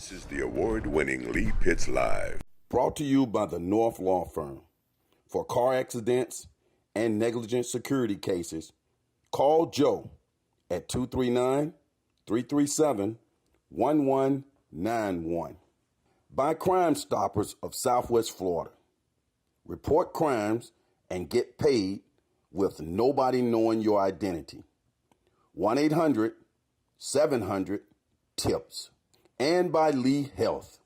This is the award-winning Lee Pitts Live. Brought to you by the North Law Firm. For car accidents and negligent security cases, call Joe at 239-337-1191. By Crime Stoppers of Southwest Florida. Report crimes and get paid with nobody knowing your identity. 1-800-700-TIPS. And by Lee Health.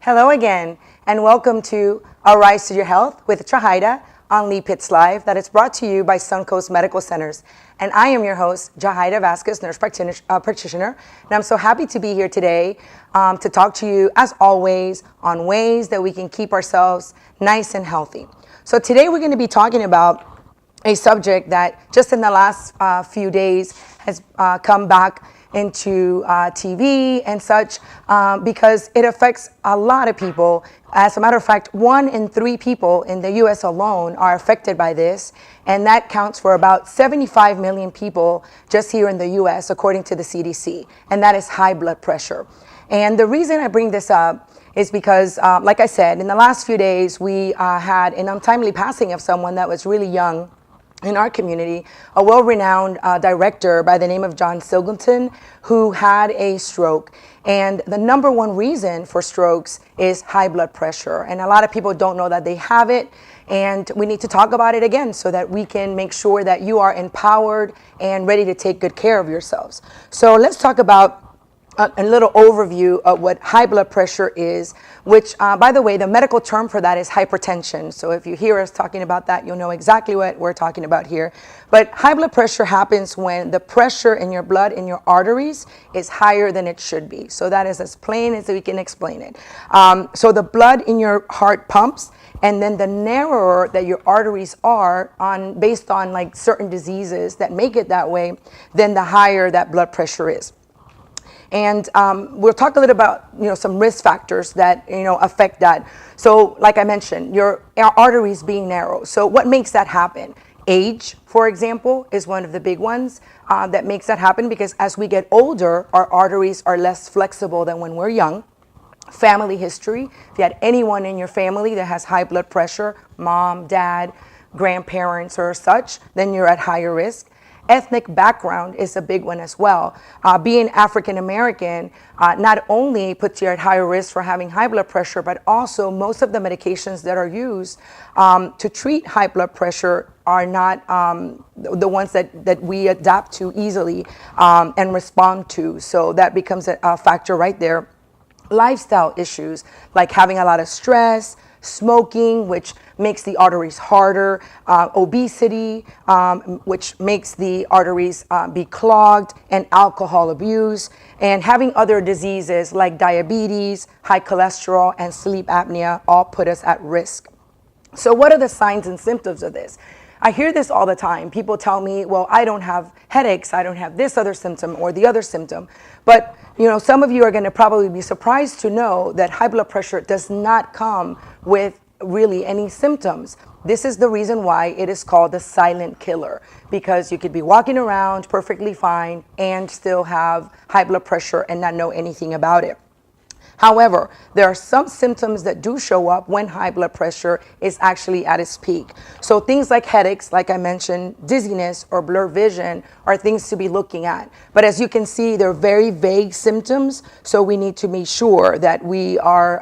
Hello again, and welcome to A Rise to Your Health with Yajaida on Lee Pitts Live, that is brought to you by Suncoast Medical Centers. And I am your host, Yajaida Vasquez, nurse practitioner, and I'm so happy to be here today to talk to you, as always, on ways that we can keep ourselves nice and healthy. So today we're going to be talking about a subject that just in the last few days has come back into TV and such because it affects a lot of people. As a matter of fact, 1 in 3 people in the U.S. alone are affected by this, and that counts for about 75 million people just here in the U.S. according to the CDC, and that is high blood pressure. And the reason I bring this up is because, like I said, in the last few days, we had an untimely passing of someone that was really young in our community, a well-renowned director by the name of John Singleton, who had a stroke. And the number one reason for strokes is high blood pressure. And a lot of people don't know that they have it. And we need to talk about it again so that we can make sure that you are empowered and ready to take good care of yourselves. So let's talk about a little overview of what high blood pressure is, which, by the way, the medical term for that is hypertension. So if you hear us talking about that, you'll know exactly what we're talking about here. But high blood pressure happens when the pressure in your blood, in your arteries, is higher than it should be. So that is as plain as we can explain it. So the blood in your heart pumps, and then the narrower that your arteries are based on like certain diseases that make it that way, then the higher that blood pressure is. And we'll talk a little about, some risk factors that, affect that. So like I mentioned, your arteries being narrow. So what makes that happen? Age, for example, is one of the big ones that makes that happen, because as we get older, our arteries are less flexible than when we're young. Family history. If you had anyone in your family that has high blood pressure, mom, dad, grandparents or such, then you're at higher risk. Ethnic background is a big one as well. Being African American not only puts you at higher risk for having high blood pressure, but also most of the medications that are used to treat high blood pressure are not the ones that we adapt to easily and respond to. So that becomes a factor right there. Lifestyle issues like having a lot of stress, smoking, which makes the arteries harder, obesity, which makes the arteries be clogged, and alcohol abuse, and having other diseases like diabetes, high cholesterol, and sleep apnea all put us at risk. So what are the signs and symptoms of this? I hear this all the time. People tell me, well, I don't have headaches, I don't have this other symptom or the other symptom. But some of you are going to probably be surprised to know that high blood pressure does not come with really any symptoms. This is the reason why it is called the silent killer, because you could be walking around perfectly fine and still have high blood pressure and not know anything about it. However, there are some symptoms that do show up when high blood pressure is actually at its peak. So things like headaches, like I mentioned, dizziness or blurred vision are things to be looking at. But as you can see, they're very vague symptoms. So we need to make sure that we are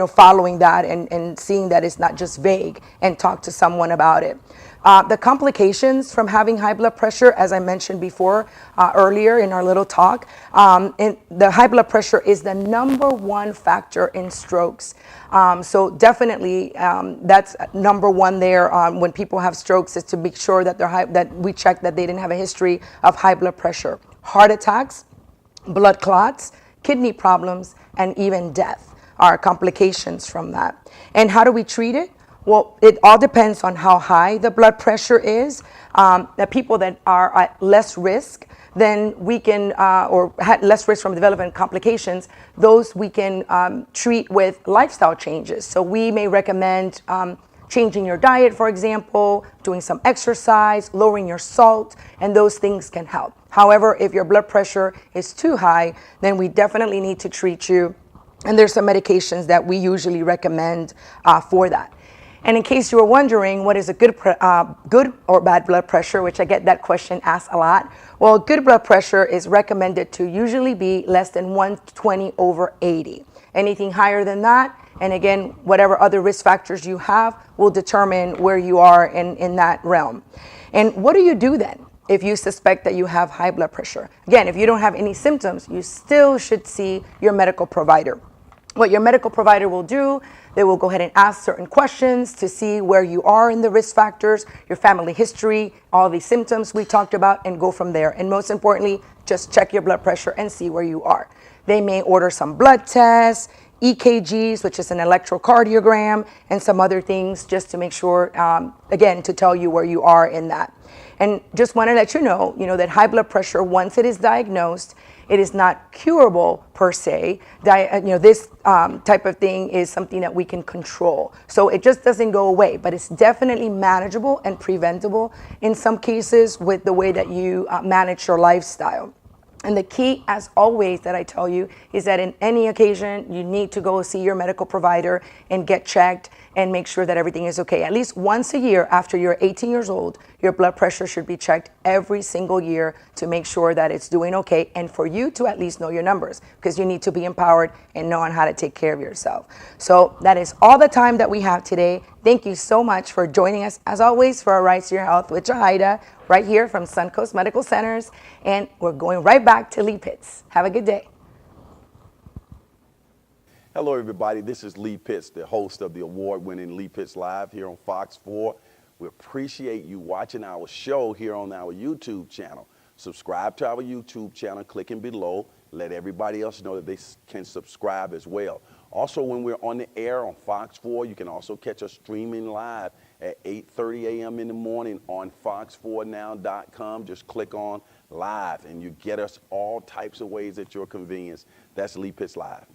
following that and seeing that it's not just vague, and talk to someone about it. The complications from having high blood pressure, as I mentioned before, earlier in our little talk, the high blood pressure is the number one factor in strokes. So definitely that's number one there when people have strokes, is to make sure that that we check that they didn't have a history of high blood pressure. Heart attacks, blood clots, kidney problems, and even death are complications from that. And how do we treat it? Well, it all depends on how high the blood pressure is. The people that are at less risk, then we can, or had less risk from developing complications, those we can treat with lifestyle changes. So we may recommend changing your diet, for example, doing some exercise, lowering your salt, and those things can help. However, if your blood pressure is too high, then we definitely need to treat you. And there's some medications that we usually recommend for that. And in case you were wondering, what is a good or bad blood pressure, which I get that question asked a lot. Well, good blood pressure is recommended to usually be less than 120/80. Anything higher than that, and again, whatever other risk factors you have will determine where you are in that realm. And what do you do then if you suspect that you have high blood pressure? Again, if you don't have any symptoms, you still should see your medical provider. What your medical provider will do, they will go ahead and ask certain questions to see where you are in the risk factors, your family history, all the symptoms we talked about, and go from there. And most importantly, just check your blood pressure and see where you are. They may order some blood tests, EKGs, which is an electrocardiogram, and some other things just to make sure, again, to tell you where you are in that. And just want to let you know that high blood pressure, once it is diagnosed, it is not curable per se. This type of thing is something that we can control. So it just doesn't go away, but it's definitely manageable and preventable in some cases with the way that you manage your lifestyle. And the key, as always, that I tell you is that in any occasion, you need to go see your medical provider and get checked and make sure that everything is okay. At least once a year after you're 18 years old, your blood pressure should be checked every single year to make sure that it's doing okay, and for you to at least know your numbers, because you need to be empowered and know on how to take care of yourself. So that is all the time that we have today. Thank you so much for joining us, as always, for A Rise to Your Health with Yajaida, right here from Suncoast Medical Centers. And we're going right back to Lee Pitts. Have a good day. Hello, everybody. This is Lee Pitts, the host of the award-winning Lee Pitts Live here on Fox 4. We appreciate you watching our show here on our YouTube channel. Subscribe to our YouTube channel, clicking below. Let everybody else know that they can subscribe as well. Also, when we're on the air on Fox 4, you can also catch us streaming live at 8:30 a.m. in the morning on fox4now.com. Just click on live, and you get us all types of ways at your convenience. That's Lee Pitts Live.